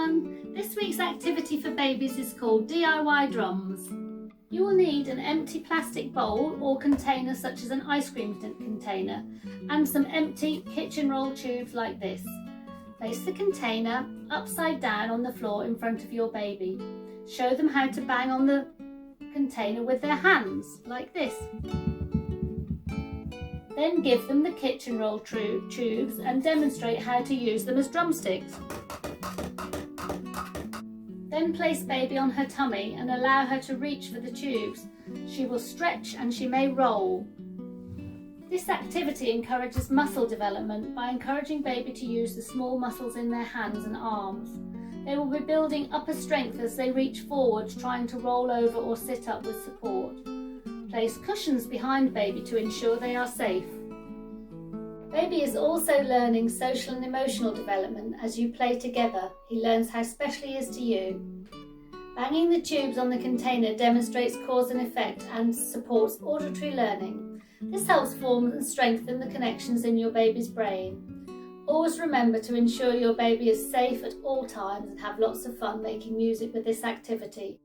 everyone! This week's activity for babies is called DIY drums. You will need an empty plastic bowl or container such as an ice cream container and some empty kitchen roll tubes like this. Place the container upside down on the floor in front of your baby. Show them how to bang on the container with their hands like this. Then give them the kitchen roll tubes and demonstrate how to use them as drumsticks. Then place baby on her tummy and allow her to reach for the tubes. She will stretch and she may roll. This activity encourages muscle development by encouraging baby to use the small muscles in their hands and arms. They will be building upper strength as they reach forward, trying to roll over or sit up with support. Place cushions behind baby to ensure they are safe. Baby is also learning social and emotional development as you play together. He learns how special he is to you. Banging the tubes on the container demonstrates cause and effect and supports auditory learning. This helps form and strengthen the connections in your baby's brain. Always remember to ensure your baby is safe at all times and have lots of fun making music with this activity.